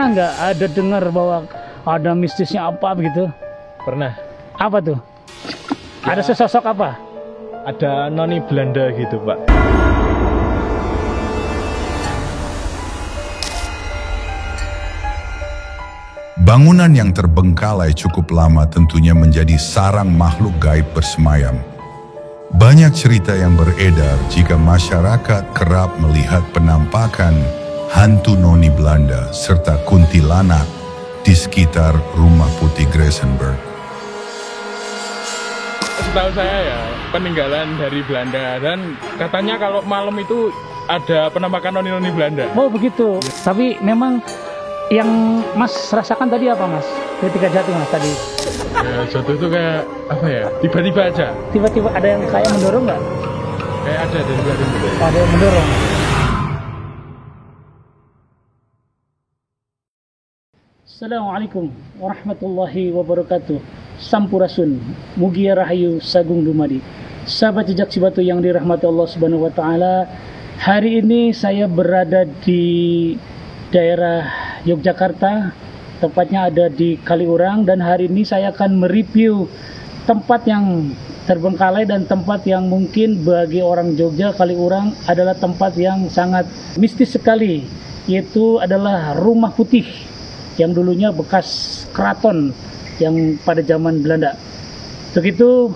pernah nggak ada dengar bahwa ada mistisnya apa begitu? Pernah. Apa tuh? Ya, ada sesosok apa? Ada noni Belanda gitu, Pak. Bangunan yang terbengkalai cukup lama tentunya menjadi sarang makhluk gaib bersemayam. Banyak cerita yang beredar jika masyarakat kerap melihat penampakan hantu noni Belanda serta kuntilanak di sekitar Rumah Putih Gressenberg. Setahu saya ya, peninggalan dari Belanda, dan katanya kalau malam itu ada penampakan noni-noni Belanda. Oh begitu. Tapi memang yang Mas rasakan tadi apa, Mas? Ketika jatuh, Mas, tadi? Ya, jatuh itu kayak apa ya? Tiba-tiba aja. Tiba-tiba ada yang kayak mendorong nggak? Kayak ada dari belakang gitu. Ada yang mendorong. Assalamualaikum warahmatullahi wabarakatuh. Sampurasun, Mugia Rahayu Sagung Dumadi. Sahabat Jejak Cibatu yang dirahmati Allah Subhanahu wa taala. Hari ini saya berada di daerah Yogyakarta, tepatnya ada di Kaliurang, dan hari ini saya akan mereview tempat yang terbengkalai dan tempat yang mungkin bagi orang Jogja, Kaliurang adalah tempat yang sangat mistis sekali, yaitu adalah Rumah Putih yang dulunya bekas keraton yang pada zaman Belanda. Untuk itu,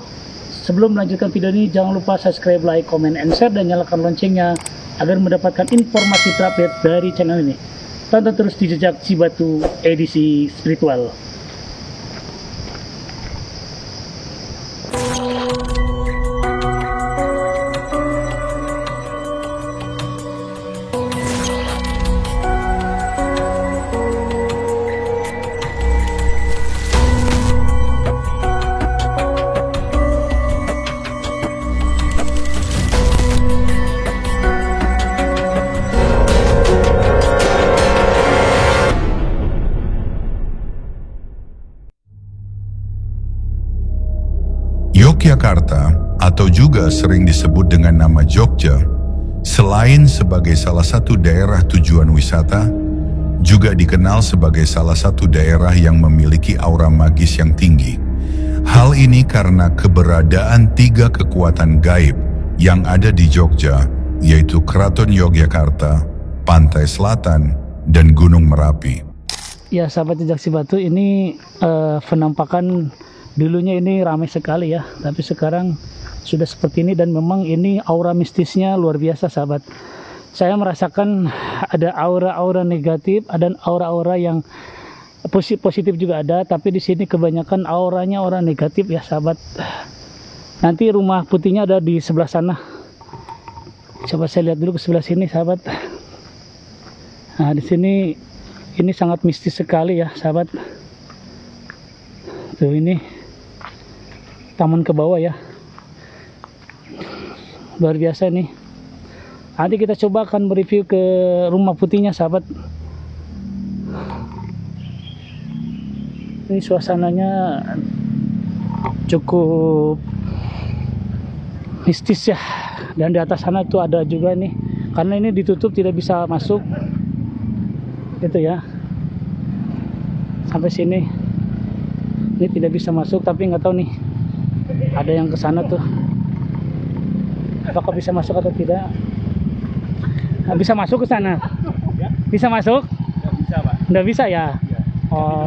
sebelum melanjutkan video ini, jangan lupa subscribe, like, comment, and share, dan nyalakan loncengnya agar mendapatkan informasi terupdate dari channel ini. Tonton terus di Jejak Cibatu edisi spiritual. Yogyakarta, atau juga sering disebut dengan nama Jogja, selain sebagai salah satu daerah tujuan wisata, juga dikenal sebagai salah satu daerah yang memiliki aura magis yang tinggi. Hal ini karena keberadaan 3 kekuatan gaib yang ada di Jogja, yaitu Keraton Yogyakarta, Pantai Selatan, dan Gunung Merapi. Ya, sahabat Jejak Cibatu, ini penampakan dulunya ini ramai sekali ya, tapi sekarang sudah seperti ini, dan memang ini aura mistisnya luar biasa, sahabat. Saya merasakan ada aura-aura negatif, ada aura-aura yang positif juga ada, tapi di sini kebanyakan auranya aura negatif ya, sahabat. Nanti Rumah Putihnya ada di sebelah sana. Coba saya lihat dulu ke sebelah sini, sahabat. Nah, di sini ini sangat mistis sekali ya, sahabat. Tuh, ini taman ke bawah ya, luar biasa nih. Nanti kita coba akan mereview ke Rumah Putihnya, sahabat. Ini suasananya cukup mistis ya, dan di atas sana tuh ada juga nih, karena ini ditutup tidak bisa masuk gitu ya. Sampai sini ini tidak bisa masuk, tapi nggak tahu nih ada yang ke sana tuh, apakah bisa masuk atau tidak. Nggak bisa masuk ke sana? Bisa masuk? Nggak bisa, Pak. Nggak bisa ya? Oh,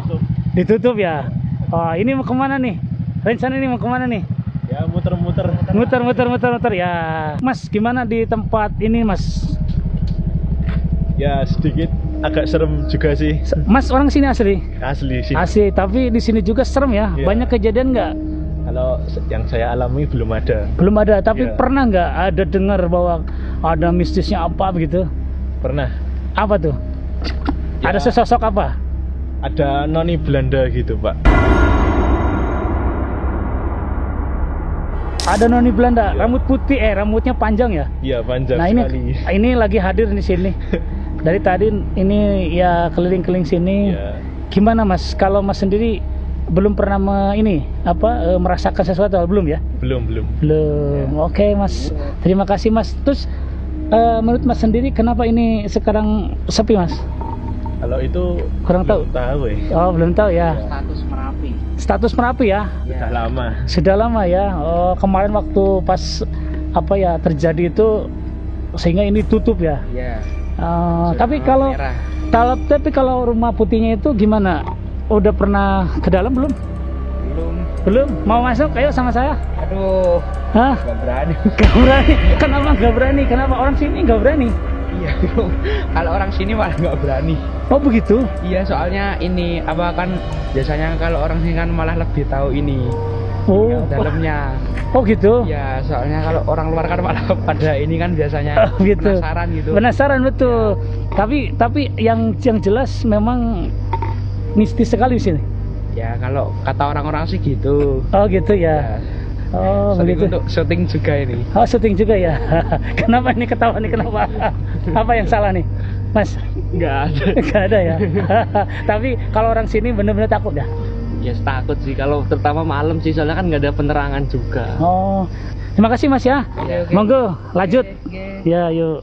ditutup ya? Oh, ini mau kemana nih? Rencana ini mau kemana nih? Ya, muter-muter. Muter ya. Mas, gimana di tempat ini, Mas? Ya, sedikit agak serem juga sih. Mas orang sini asli? Asli sih. Asli, tapi di sini juga serem ya? Ya. Banyak kejadian nggak? Kalau yang saya alami belum ada. Belum ada, tapi Ya. pernah nggak ada dengar bahwa ada mistisnya apa begitu? Pernah. Apa tuh? Ya. Ada sesosok apa? Ada noni Belanda gitu, Pak. Ada noni Belanda, Ya. rambut putih, rambutnya panjang ya? Iya, panjang Nah, sekali. ini lagi hadir di sini. Dari tadi ini ya keliling-keliling sini. Ya. Gimana, Mas? Kalau Mas sendiri belum pernah merasakan sesuatu, belum ya? Belum. Belum. Ya. Oke, Mas. Terima kasih, Mas. Terus menurut Mas sendiri kenapa ini sekarang sepi, Mas? Kalau itu Kurang tahu. belum tahu ya. Oh, belum tahu ya. Status Merapi. Status Merapi ya. Sudah lama. Sudah lama ya. Oh, kemarin waktu pas apa ya terjadi itu sehingga ini tutup ya. Iya. Tapi Merah. kalau rumah putihnya itu gimana? Udah pernah ke dalam belum? Belum. Belum. Mau masuk? Ayo sama saya. Aduh, Hah? nggak berani. Gak berani. Kenapa gak berani? Kenapa orang sini gak berani? Iya, belum. Kalau orang sini malah nggak berani. Oh begitu? Iya, soalnya ini apa kan biasanya kalau orang sini kan malah lebih tahu ini Oh. yang dalamnya. Oh gitu. Ya, soalnya kalau orang luar kan malah pada ini kan biasanya Oh, gitu. penasaran gitu. Penasaran betul. Tapi yang jelas memang mistis sekali di sini. Ya, kalau kata orang-orang sih gitu. Oh gitu ya. Ya, Oh sering begitu. untuk syuting juga ini. Oh syuting juga ya. Kenapa ini ketawa nih? Kenapa? Apa yang salah nih, Mas? Nggak ada. Gak ada ya. Tapi kalau orang sini benar-benar takut ya. Ya takut sih kalau terutama malam sih soalnya kan nggak ada penerangan juga. Oh, terima kasih Mas ya. Oke. Monggo lanjut. Oke. Ya yuk.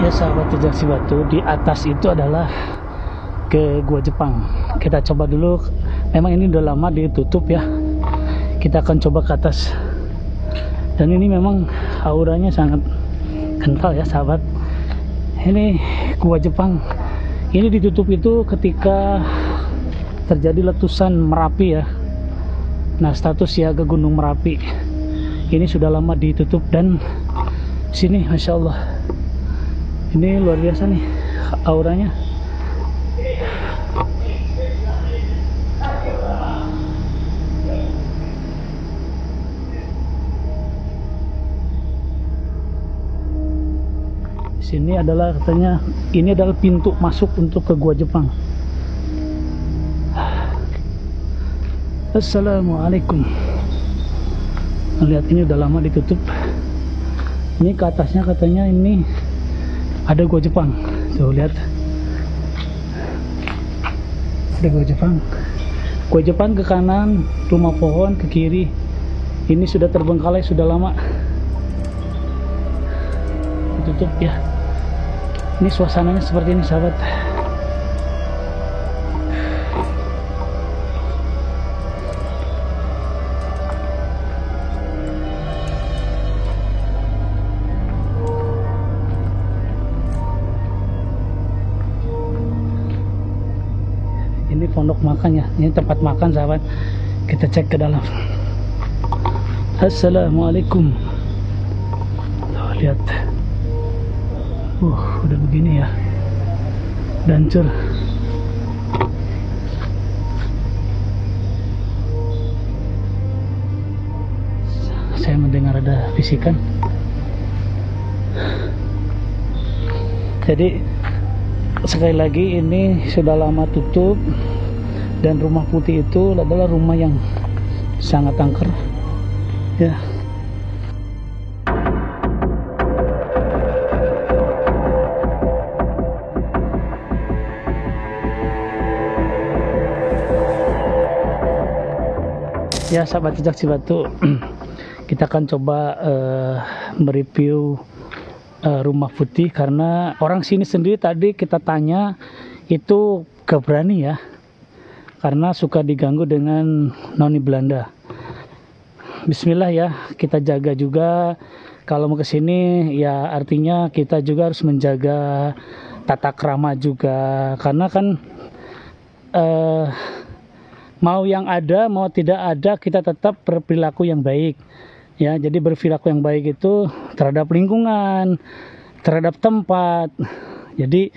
Ya sahabat jejak si batu, di atas itu adalah ke Gua Jepang. Kita coba dulu. Memang ini udah lama ditutup ya. Kita akan coba ke atas. Dan ini memang auranya sangat kental ya sahabat. Ini Gua Jepang. Ini ditutup itu ketika terjadi letusan Merapi ya. Nah, status siaga Gunung Merapi. Ini sudah lama ditutup dan sini Masya Allah. Ini luar biasa nih auranya. Sini adalah katanya ini adalah pintu masuk untuk ke Gua Jepang. Assalamualaikum. Lihat ini udah lama ditutup. Ini ke atasnya katanya ini ada Gua Jepang. Tuh lihat. Ada Gua Jepang. Gua Jepang ke kanan, rumah pohon ke kiri. Ini sudah terbengkalai sudah lama. Ditutup ya. Ini suasananya seperti ini sahabat. Ini pondok makan ya. Ini tempat makan sahabat. Kita cek ke dalam. Assalamualaikum. Tuh, lihat. Udah begini ya. Dancur. Saya mendengar ada bisikan. Jadi sekali lagi ini sudah lama tutup dan rumah putih itu adalah rumah yang sangat angker ya. Ya sahabat jejak si batu, kita akan coba mereview rumah putih karena orang sini sendiri tadi kita tanya itu gak berani ya, karena suka diganggu dengan noni Belanda. Bismillah ya, kita jaga juga kalau mau kesini ya, artinya kita juga harus menjaga tata krama juga karena kan mau yang ada mau tidak ada kita tetap berperilaku yang baik ya. Jadi berperilaku yang baik itu terhadap lingkungan, terhadap tempat. Jadi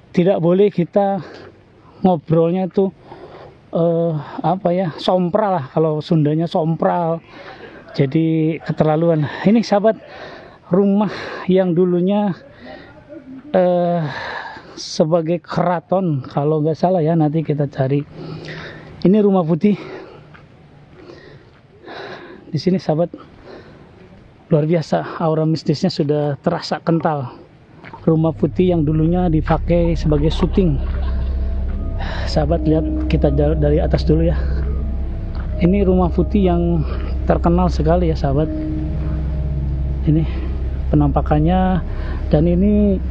tidak boleh kita ngobrolnya itu apa ya, sompral lah, kalau Sundanya sompral. Jadi keterlaluan. Ini sahabat, rumah yang dulunya sebagai keraton kalau nggak salah ya, nanti kita cari. Ini rumah putih. Di sini sahabat, luar biasa, aura mistisnya sudah terasa kental. Rumah putih yang dulunya dipakai sebagai syuting. Sahabat lihat, kita dari atas dulu ya. Ini rumah putih yang terkenal sekali ya sahabat. Ini penampakannya, dan ini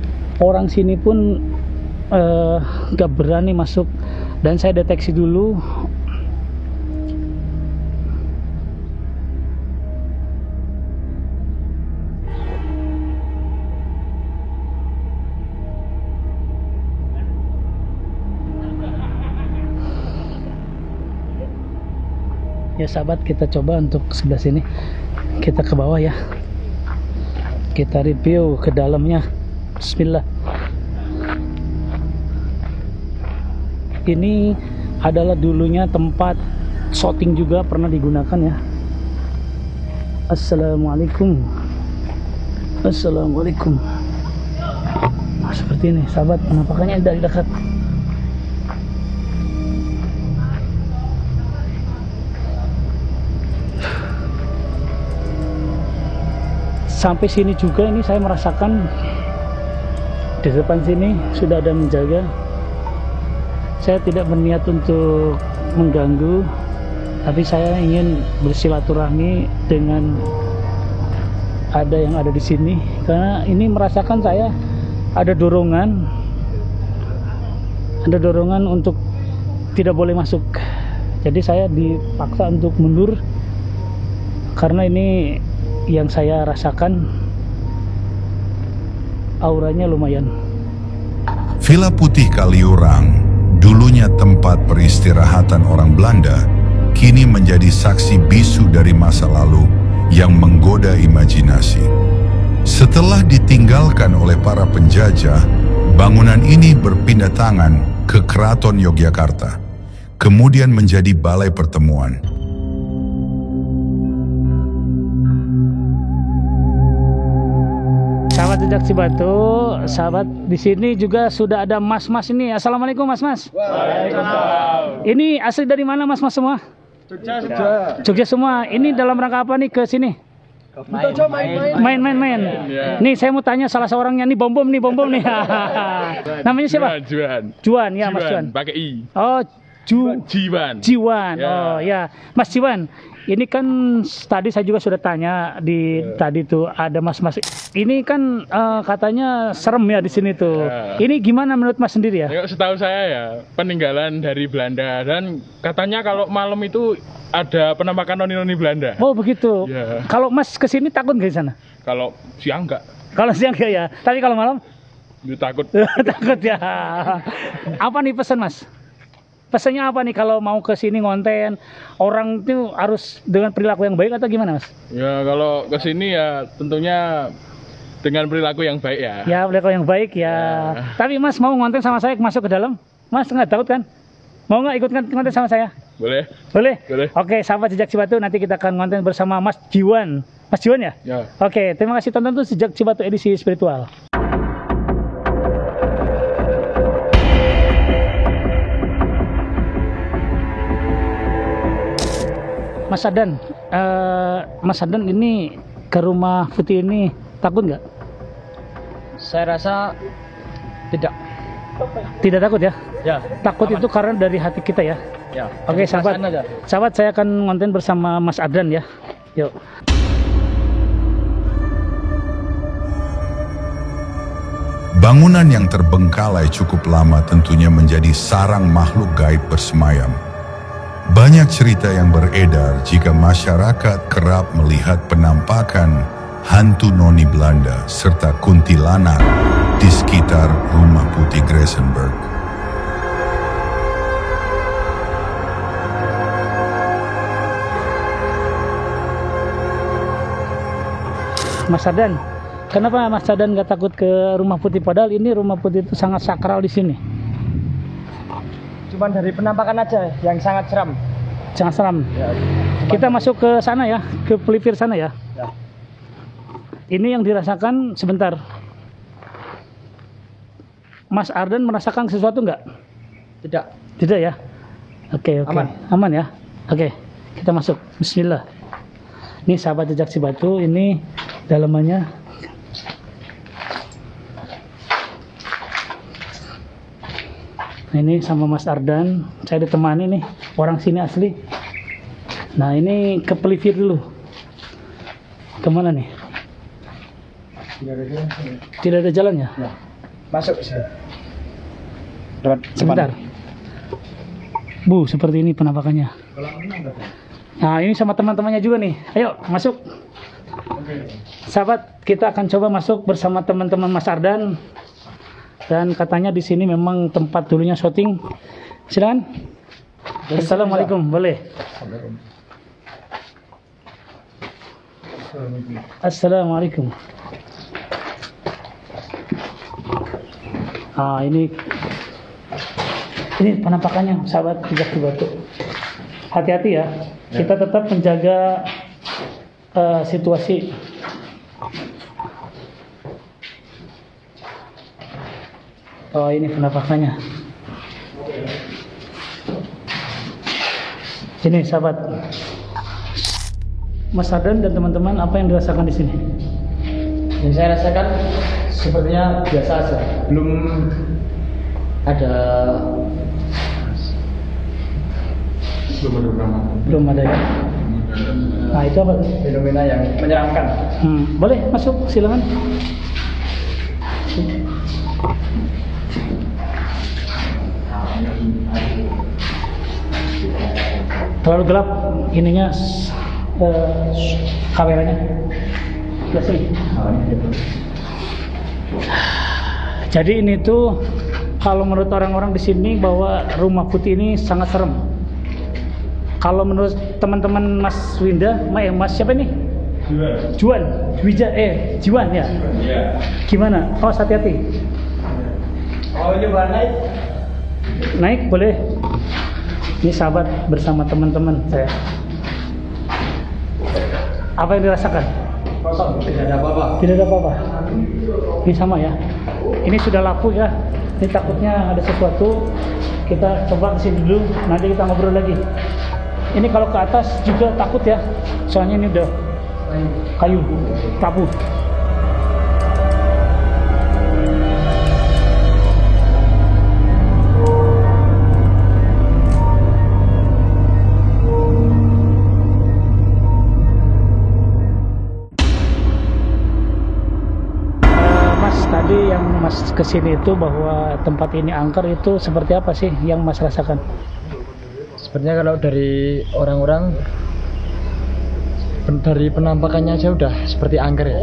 orang sini pun nggak berani masuk, dan saya deteksi dulu. Ya sahabat, kita coba untuk sebelah sini, kita ke bawah ya, kita review ke dalamnya. Bismillah. Ini adalah dulunya tempat shooting juga pernah digunakan ya. Assalamualaikum. Assalamualaikum. Nah, seperti ini sahabat penampakannya dari dekat. Sampai sini juga ini saya merasakan di depan sini sudah ada menjaga. Saya tidak berniat untuk mengganggu, tapi saya ingin bersilaturahmi dengan ada yang ada di sini, karena ini merasakan saya ada dorongan untuk tidak boleh masuk. Jadi saya dipaksa untuk mundur karena ini yang saya rasakan auranya lumayan. Villa Putih Kaliurang, dulunya tempat peristirahatan orang Belanda, kini menjadi saksi bisu dari masa lalu yang menggoda imajinasi. Setelah ditinggalkan oleh para penjajah, bangunan ini berpindah tangan ke Keraton Yogyakarta, kemudian menjadi balai pertemuan. Sahabat Jejak Cibatu, sahabat di sini juga sudah ada mas-mas ini. Assalamualaikum mas-mas. Waalaikumsalam. Ini asli dari mana mas-mas semua? Jogja. Jogja semua. Ini dalam rangka apa nih ke sini? Main. Ya. Nih saya mau tanya salah seorangnya nih, bom nih. Namanya siapa? Juan ya, Mas Juan. Pakai I. Oh, Jiwan. Jiwan. Ya. Oh ya, Mas Jiwan. Ini kan tadi saya juga sudah tanya di tadi tuh ada mas-mas. Ini kan katanya serem ya di sini tuh. Ya. Ini gimana menurut Mas sendiri ya? Ya, setahu saya ya peninggalan dari Belanda, dan katanya kalau malam itu ada penampakan noni-noni Belanda. Oh begitu. Ya. Kalau Mas kesini takut nggak di sana? Kalau siang enggak, Kalau siang nggak ya. Tapi kalau malam itu takut. takut ya. Apa nih pesan Mas? Pesannya apa nih kalau mau ke sini ngonten? Orang itu harus dengan perilaku yang baik atau gimana Mas? Ya kalau ke sini ya tentunya dengan perilaku yang baik ya. Ya perilaku yang baik ya. Tapi Mas mau ngonten sama saya masuk ke dalam? Mas nggak takut kan? Mau nggak ikut ngonten sama saya? Boleh? Boleh? Boleh. Oke, sahabat Jejak Cibatu, nanti kita akan ngonten bersama Mas Jiwan. Mas Jiwan ya? Ya. Oke, terima kasih tonton tuh Jejak Cibatu edisi spiritual. Mas Adan ini ke rumah putih ini takut nggak? Saya rasa tidak. Tidak takut ya? Ya. Takut aman. itu karena dari hati kita ya. Ya. Oke sahabat, Perasaan aja. sahabat saya akan ngonten bersama Mas Adan ya. Yuk. Bangunan yang terbengkalai cukup lama tentunya menjadi sarang makhluk gaib bersemayam. Banyak cerita yang beredar jika masyarakat kerap melihat penampakan hantu noni Belanda serta kuntilanak di sekitar Rumah Putih Gressenberg. Mas Adan, kenapa Mas Adan nggak takut ke Rumah Putih? Padahal ini Rumah Putih itu sangat sakral di sini. Cuman dari penampakan aja yang sangat seram. Jangan seram. Ya. Kita masuk ke sana ya, ke pelipir sana ya. Ya. Ini yang dirasakan sebentar. Mas Ardan merasakan sesuatu nggak? Tidak. Tidak ya? Oke. Aman. Aman ya? Oke, kita masuk. Bismillah. Ini sahabat Jejak Cibatu, ini dalamannya. Nah, ini sama Mas Ardan, saya ditemani nih, orang sini asli. Nah ini ke pelipir dulu. Kemana nih? Tidak ada jalannya? Masuk sih. Sebentar. Bu, seperti ini penampakannya. Nah, ini sama teman-temannya juga nih. Ayo, masuk. Sahabat, kita akan coba masuk bersama teman-teman Mas Ardan. Dan katanya di sini memang tempat dulunya syuting. Silakan. Assalamualaikum, boleh. Assalamualaikum. Ah, ini penampakannya, sahabat Jejak Cibatu. Hati-hati ya. Kita tetap menjaga situasi. Oh, ini penampakannya. Ini sahabat Mas Ardan dan teman-teman, apa yang dirasakan di sini? Yang saya rasakan sepertinya biasa aja. Belum ada ya. Nah, itu apa? Fenomena yang menyeramkan. Boleh masuk, silakan. Terlalu gelap ininya, kameranya. Sebelah sini. Jadi ini tuh kalau menurut orang-orang di sini bahwa Rumah Putih ini sangat serem. Kalau menurut teman-teman Mas Winda, Mas siapa nih? Juan. Juan ya. Gimana? Oh, hati-hati. Oh, coba naik. Naik boleh. Ini sahabat bersama teman-teman saya. Apa yang dirasakan? Kosong, tidak ada apa-apa. Tidak ada apa-apa. Ini sama ya. Ini sudah lapu ya. Ini takutnya ada sesuatu. Kita coba kesini dulu. Nanti kita ngobrol lagi. Ini kalau ke atas juga takut ya. Soalnya ini udah kayu, tabu. Tadi yang Mas kesini itu bahwa tempat ini angker, itu seperti apa sih yang Mas rasakan? Sepertinya kalau dari orang-orang, dari penampakannya aja udah seperti angker ya.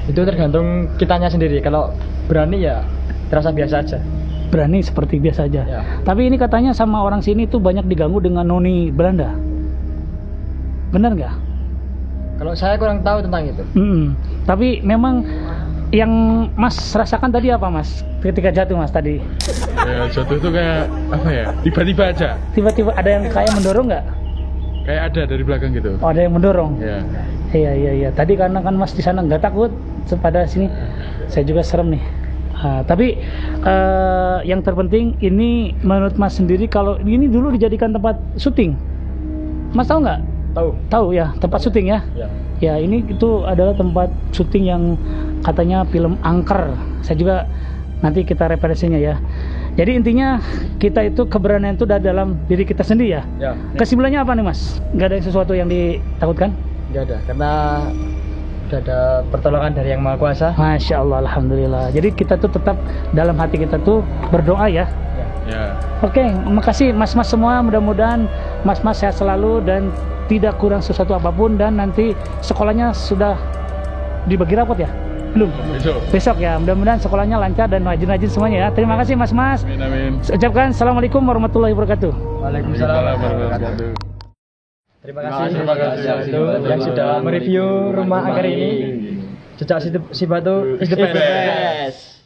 Itu tergantung kitanya sendiri. Kalau berani ya terasa biasa aja. Berani seperti biasa aja ya. Tapi ini katanya sama orang sini tuh banyak diganggu dengan noni Belanda. Benar nggak? Kalau saya kurang tahu tentang itu. Tapi memang yang Mas rasakan tadi apa, Mas? Ketika jatuh, Mas, tadi? Ya, jatuh itu kayak apa ya? Tiba-tiba aja. Tiba-tiba ada yang kayak mendorong nggak? Kayak ada dari belakang gitu. Oh, ada yang mendorong? Ya. Iya. Tadi karena kan Mas di sana nggak takut, pada sini saya juga serem nih. Tapi yang terpenting ini menurut Mas sendiri, kalau ini dulu dijadikan tempat syuting, Mas tahu nggak? Tahu ya, tempat syuting ya. Ya, ini itu adalah tempat syuting yang katanya film angker. Saya juga nanti kita referensinya ya. Jadi intinya kita itu keberanian itu dari dalam diri kita sendiri ya. Kesimpulannya apa nih, Mas? Nggak ada sesuatu yang ditakutkan? Nggak ada, karena udah ada pertolongan dari Yang Maha Kuasa. Masya Allah, alhamdulillah. Jadi kita tuh tetap dalam hati kita tuh berdoa ya. Oke, makasih mas-mas semua. Mudah-mudahan mas-mas sehat selalu dan tidak kurang sesuatu apapun, dan nanti sekolahnya sudah dibagi rapot ya? Belum? Besok ya. Mudah-mudahan sekolahnya lancar dan rajin-rajin semuanya ya. Terima kasih mas-mas. Amin. Ucapkan assalamualaikum warahmatullahi wabarakatuh. Waalaikumsalam warahmatullahi wabarakatuh. Terima kasih yang sudah mereview rumah angker ini. Jejak Cibatu is the best.